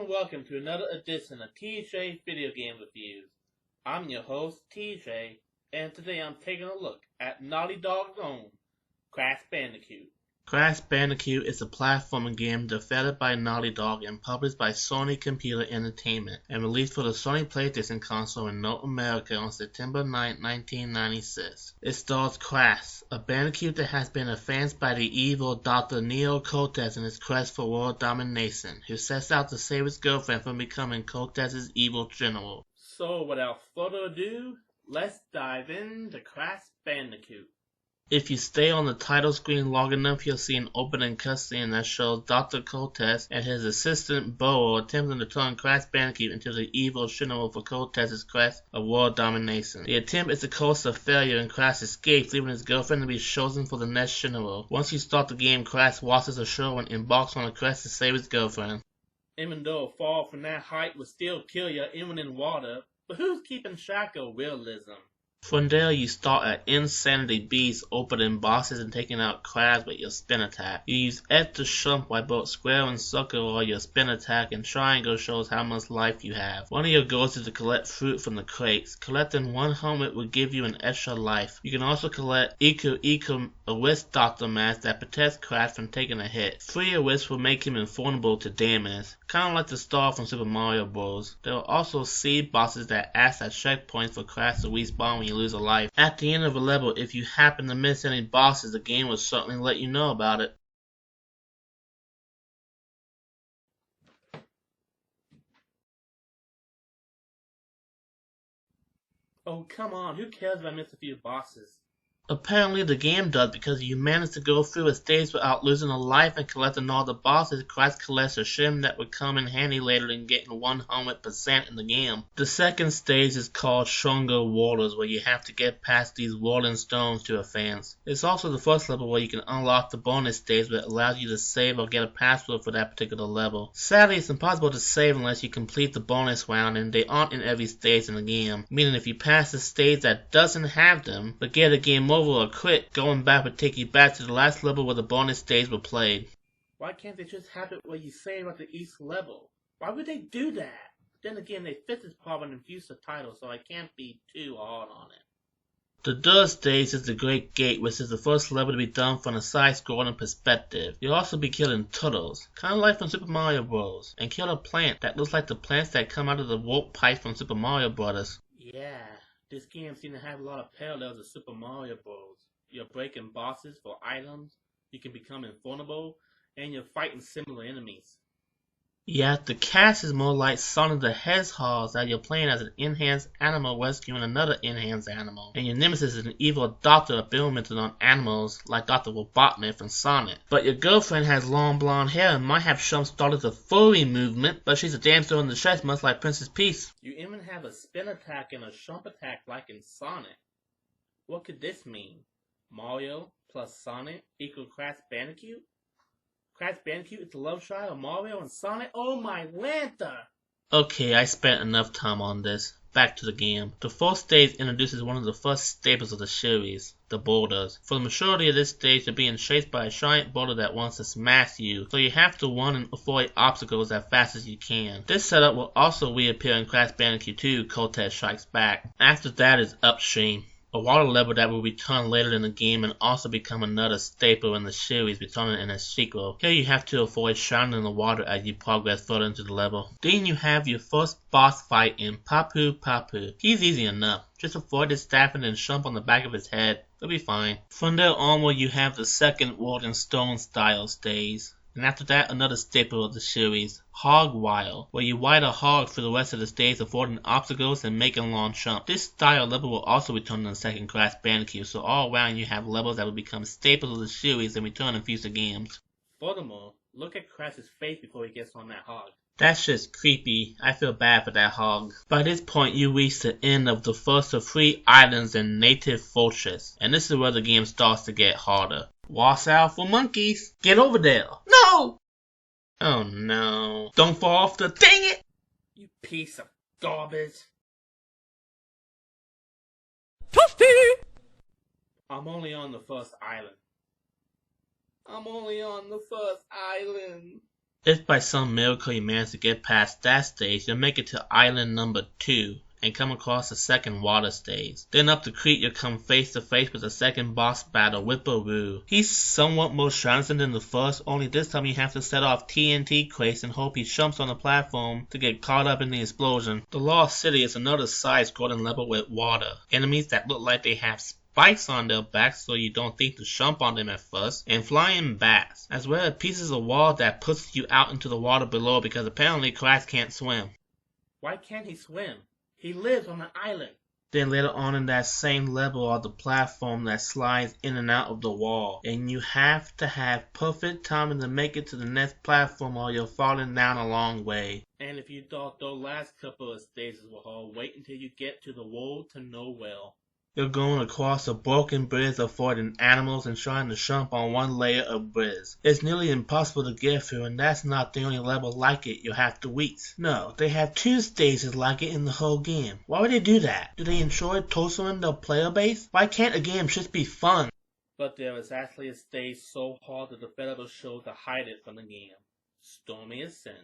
and welcome to another edition of TJ Video Game Reviews. I'm your host, TJ, and today I'm taking a look at Naughty Dog's own Crash Bandicoot. Crash Bandicoot is a platforming game developed by Naughty Dog and published by Sony Computer Entertainment and released for the Sony PlayStation console in North America on September 9, 1996. It stars Crash, a Bandicoot that has been advanced by the evil Dr. Neo Cortez in his quest for world domination, who sets out to save his girlfriend from becoming Cortez's evil general. So without further ado, let's dive into Crash Bandicoot. If you stay on the title screen long enough, you'll see an opening cutscene that shows Dr. Cortez and his assistant Bo attempting to turn Crash Bandicoot into the evil general for Cortez's quest of world domination. The attempt is a cause of failure and Crash escapes, leaving his girlfriend to be chosen for the next general. Once you start the game, Crash watches ashore and embarks on a quest to save his girlfriend. Even though a fall from that height would still kill you even in water, but who's keeping track of realism? From there, you start at Insanity Beast, opening bosses and taking out crabs with your spin attack. You use F to jump while both square and circle are your spin attack, and triangle shows how much life you have. One of your goals is to collect fruit from the crates. Collecting one helmet will give you an extra life. You can also collect Iku, a Wisp Doctor mask that protects Crash from taking a hit. 3 of which will make him invulnerable to damage, kinda like the star from Super Mario Bros. There are also seed bosses that act as checkpoints for Crash to respawn when you lose a life. At the end of a level, if you happen to miss any bosses, the game will certainly let you know about it. Oh come on, who cares if I miss a few bosses? Apparently the game does, because you manage to go through a stage without losing a life and collecting all the bosses. Crash collects a shim that would come in handy later in getting 100% in the game. The second stage is called Stronger Waters, where you have to get past these rolling stones to advance. It's also the first level where you can unlock the bonus stage that allows you to save or get a password for that particular level. Sadly, it's impossible to save unless you complete the bonus round, and they aren't in every stage in the game, meaning if you pass a stage that doesn't have them, but get a game over or quit, going back would take you back to the last level where the bonus stage were played. Why can't they just have it where you save at the each level? Why would they do that? Then again, they fixed this problem in future titles, so I can't be too hard on it. The third stage is the Great Gate, which is the first level to be done from a side-scrolling perspective. You'll also be killing turtles, kinda like from Super Mario Bros., and kill a plant that looks like the plants that come out of the warp pipe from Super Mario Bros. Yeah, this game seems to have a lot of parallels to Super Mario Bros. You're breaking bosses for items, you can become invulnerable, and you're fighting similar enemies. Yeah, the cast is more like Sonic the Hedgehog, that you're playing as an enhanced animal rescuing another enhanced animal. And your nemesis is an evil doctor experimenting on animals like Dr. Robotnik from Sonic. But your girlfriend has long blonde hair and might have started the furry movement, but she's a damsel in distress much like Princess Peach. You even have a spin attack and a jump attack like in Sonic. What could this mean? Mario plus Sonic equal Crash Bandicoot? Crash Bandicoot is the love child of Mario and Sonic? Oh my Lanta! Okay, I spent enough time on this. Back to the game. The fourth stage introduces one of the first staples of the series, the boulders. For the majority of this stage, you're being chased by a giant boulder that wants to smash you, so you have to run and avoid obstacles as fast as you can. This setup will also reappear in Crash Bandicoot 2, Cortez Strikes Back. After that is Upstream, a water level that will return later in the game and also become another staple in the series, returning in a sequel. Here you have to avoid drowning in the water as you progress further into the level. Then you have your first boss fight in Papu Papu. He's easy enough. Just avoid his staffing and jump on the back of his head. You'll be fine. From there onward you have the second Rolling Stone style stage. And after that, another staple of the series, Hog Wild, where you ride a hog for the rest of the stage, avoiding obstacles and making long jumps. This style level will also return in the second Crash Bandicoot, so all around you have levels that will become staples of the series and return in future games. Furthermore, look at Crash's face before he gets on that hog. That's just creepy. I feel bad for that hog. By this point, you reach the end of the first of 3 islands in Native Fortress, and this is where the game starts to get harder. Watch out for monkeys! Get over there! No! Oh no. Don't fall off the— dang it! You piece of garbage. Toasty! I'm only on the first island. I'm only on the first island. If by some miracle you manage to get past that stage, you'll make it to island number 2 and come across the second water stage. Then up the creek you'll come face to face with the second boss battle, Whipperoo. He's somewhat more challenging than the first, only this time you have to set off TNT crates and hope he jumps on the platform to get caught up in the explosion. The Lost City is another side-scrolling level with water. Enemies that look like they have spikes on their backs so you don't think to jump on them at first, and flying bats, as well as pieces of wall that puts you out into the water below because apparently Crash can't swim. Why can't he swim? He lives on an island. Then later on in that same level are the platform that slides in and out of the wall, and you have to have perfect timing to make it to the next platform or you're falling down a long way. And if you thought those last couple of stages were hard, wait until you get to the Road to Nowhere. You're going across a broken bridge avoiding animals and trying to jump on one layer of bridge. It's nearly impossible to get through, and that's not the only level like it you'll have to reach. No, they have 2 stages like it in the whole game. Why would they do that? Do they enjoy torturing their player base? Why can't a game just be fun? But there is actually a stage so hard the developers chose to hide it from the game. Stormy Ascent.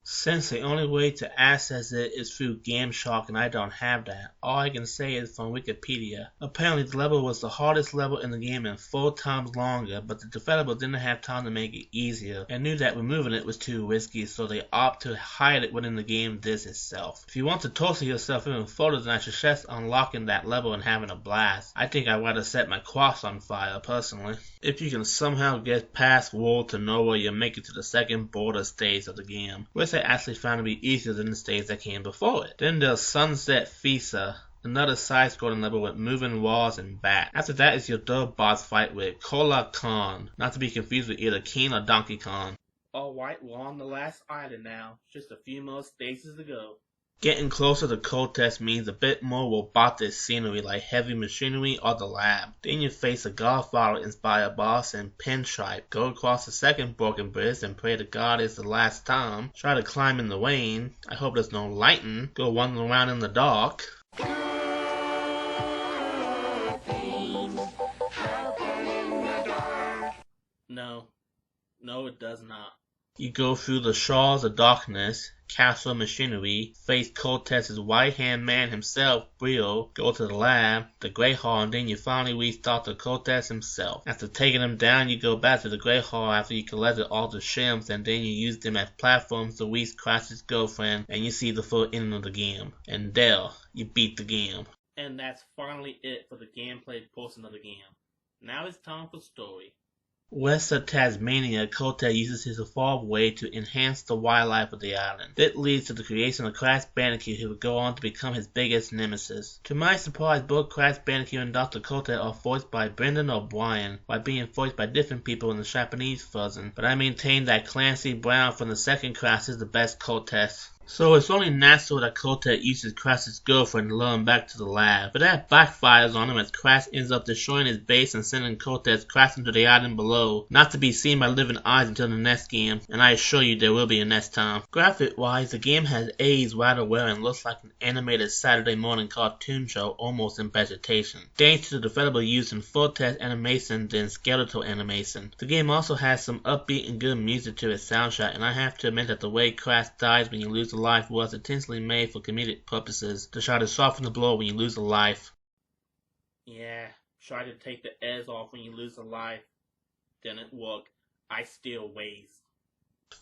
Since the only way to access it is through GameShark and I don't have that, all I can say is from Wikipedia. Apparently the level was the hardest level in the game and 4 times longer, but the developer didn't have time to make it easier and knew that removing it was too risky, so they opted to hide it within the game disc itself. If you want to torture yourself even further, then I suggest unlocking that level and having a blast. I think I'd rather set my cross on fire personally. If you can somehow get past Road to Nowhere, you'll make it to the second border stage of the game, which I actually found to be easier than the stage that came before it. Then there's Sunset Fisa, another side-scrolling level with moving walls and bats. After that is your third boss fight with Kola Khan, not to be confused with either King or Donkey Kong. Alright, we're on the last island now, just a few more stages to go. Getting closer to Cortex means a bit more robotic scenery like heavy machinery or the lab. Then you face a Godfather-inspired boss and Pinstripe. Go across the second broken bridge and pray to God it's the last time. Try to climb in the rain. I hope there's no lightning. Go wandering around in the dark. No, it does not. You go through the Shawls of Darkness, Castle Machinery, face Cortez's right-hand man himself, Brio, go to the lab, the Great Hall, and then you finally reach Dr. Cortez himself. After taking him down, you go back to the Great Hall after you collected all the shims, and then you use them as platforms to reach Crash's girlfriend, and you see the full ending of the game. And there, you beat the game. And that's finally it for the gameplay portion of the game. Now it's time for story. West of Tasmania, Cortex uses his evolved way to enhance the wildlife of the island. This leads to the creation of Crash Bandicoot, who would go on to become his biggest nemesis. To my surprise, both Crash Bandicoot and Dr. Cortex are voiced by Brendan O'Brien, while being voiced by different people in the Japanese version, but I maintain that Clancy Brown from the second Crash is the best Cortex. So it's only natural that Cortex uses Crash's girlfriend to lure him back to the lab, but that backfires on him as Crash ends up destroying his base and sending Cortex crashing to the island below, not to be seen by living eyes until the next game, and I assure you there will be a next time. Graphic-wise, the game has aged rather well and looks like an animated Saturday morning cartoon show almost in vegetation, thanks to the developer using full-text animation than skeletal animation. The game also has some upbeat and good music to its soundtrack, and I have to admit that the way Crash dies when you lose a life was intentionally made for comedic purposes to try to soften the blow when you lose a life. Yeah, try to take the edge off when you lose a life. Didn't work. I still waste.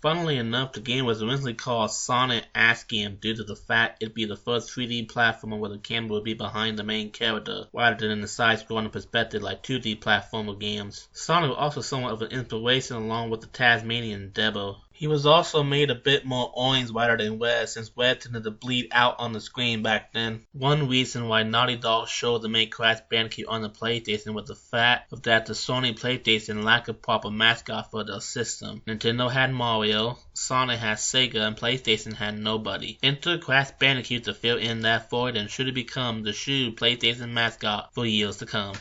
Funnily enough, the game was originally called Sonic Ash Game due to the fact it'd be the first 3D platformer where the camera would be behind the main character, rather than in the side-scrolling perspective like 2D platformer games. Sonic was also somewhat of an inspiration along with the Tasmanian Devil. He was also made a bit more orange rather than red, since red tended to bleed out on the screen back then. One reason why Naughty Dog chose to make Crash Bandicoot on the PlayStation was the fact that the Sony PlayStation lacked a proper mascot for their system. Nintendo had Mario, Sonic had Sega, and PlayStation had nobody. Enter Crash Bandicoot to fill in that void and should become the true PlayStation mascot for years to come.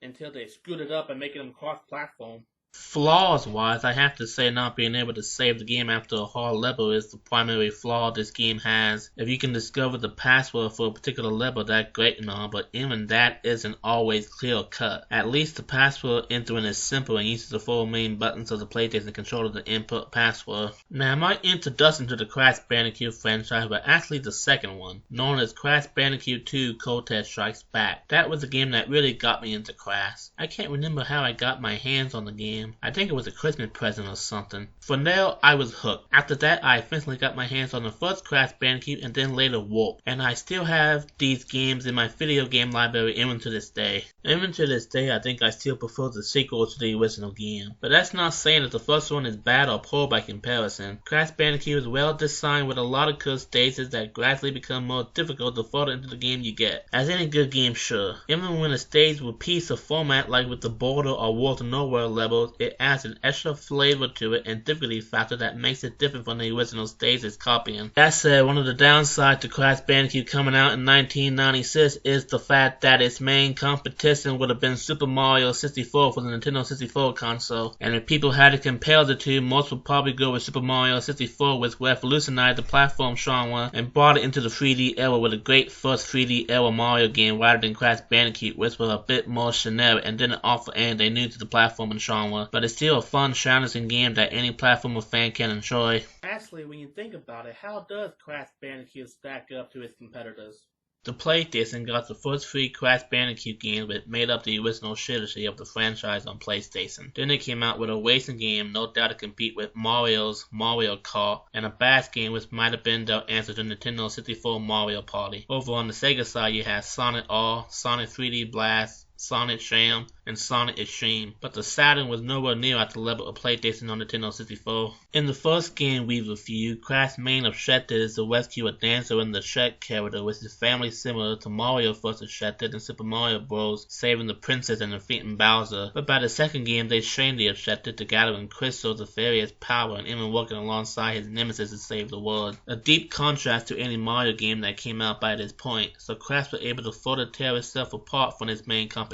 Until they screwed it up and make it cross-platform. Flaws-wise, I have to say not being able to save the game after a hard level is the primary flaw this game has. If you can discover the password for a particular level, that's great and all, but even that isn't always clear-cut. At least the password entering is simple and uses the four main buttons of the PlayStation controller to input password. Now, my introduction to the Crash Bandicoot franchise was actually the second one, known as Crash Bandicoot 2 Cortex Strikes Back. That was the game that really got me into Crash. I can't remember how I got my hands on the game. I think it was a Christmas present or something. From there, I was hooked. After that, I eventually got my hands on the first Crash Bandicoot and then later Warp. And I still have these games in my video game library even to this day. Even to this day, I think I still prefer the sequel to the original game. But that's not saying that the first one is bad or poor by comparison. Crash Bandicoot is well designed with a lot of good stages that gradually become more difficult the further into the game you get. As any good game should. Even when a stage repeats a format like with the Border or World to Nowhere levels, it adds an extra flavor to it and difficulty factor that makes it different from the original stage it's copying. That said, one of the downsides to Crash Bandicoot coming out in 1996 is the fact that its main competition would have been Super Mario 64 for the Nintendo 64 console, and if people had to compare the two, most would probably go with Super Mario 64, which revolutionized the platform genre and brought it into the 3D era with a great first 3D era Mario game rather than Crash Bandicoot, which was a bit more generic and didn't offer anything new to the platforming genre. But it's still a fun, challenging game that any platformer fan can enjoy. Actually, when you think about it, how does Crash Bandicoot stack up to its competitors? The PlayStation got the first three Crash Bandicoot games that made up the original trilogy of the franchise on PlayStation. Then they came out with a racing game, no doubt to compete with Mario's Mario Kart, and a bass game which might have been their answer to Nintendo 64 Mario Party. Over on the Sega side, you had Sonic R, Sonic 3D Blast, Sonic Jam, and Sonic Extreme, but the Saturn was nowhere near at the level of PlayStation on Nintendo 64. In the first game we reviewed, Crash's main objective is to rescue a dancer in the Shrek character, which is fairly similar to Mario's first objective in Super Mario Bros., saving the princess and defeating Bowser. But by the second game, they changed the objective to gathering crystals of various power and even working alongside his nemesis to save the world. A deep contrast to any Mario game that came out by this point, so Crash was able to further tear itself apart from its main competition.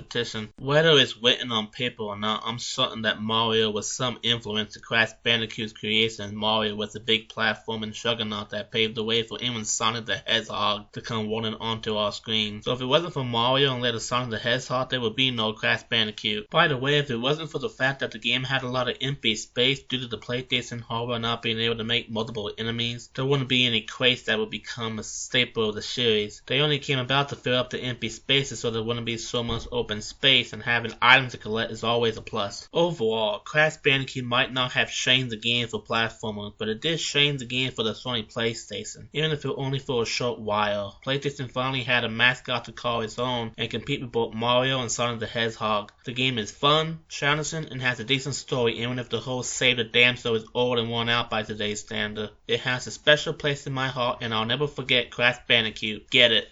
Whether it's written on paper or not, I'm certain that Mario was some influence to Crash Bandicoot's creation, and Mario was the big platforming juggernaut that paved the way for even Sonic the Hedgehog to come rolling onto our screen. So if it wasn't for Mario and later Sonic the Hedgehog, there would be no Crash Bandicoot. By the way, if it wasn't for the fact that the game had a lot of empty space due to the PlayStation hardware not being able to make multiple enemies, there wouldn't be any crates that would become a staple of the series. They only came about to fill up the empty spaces so there wouldn't be so much open space, and having items to collect is always a plus. Overall, Crash Bandicoot might not have changed the game for platformers, but it did change the game for the Sony PlayStation, even if it only for a short while. PlayStation finally had a mascot to call its own and compete with both Mario and Sonic the Hedgehog. The game is fun, challenging, and has a decent story, even if the whole save the damn show is old and worn out by today's standard. It has a special place in my heart, and I'll never forget Crash Bandicoot. Get it?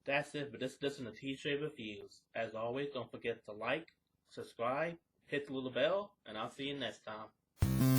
That's it for this edition of TJ Reviews. As always, don't forget to like, subscribe, hit the little bell, and I'll see you next time.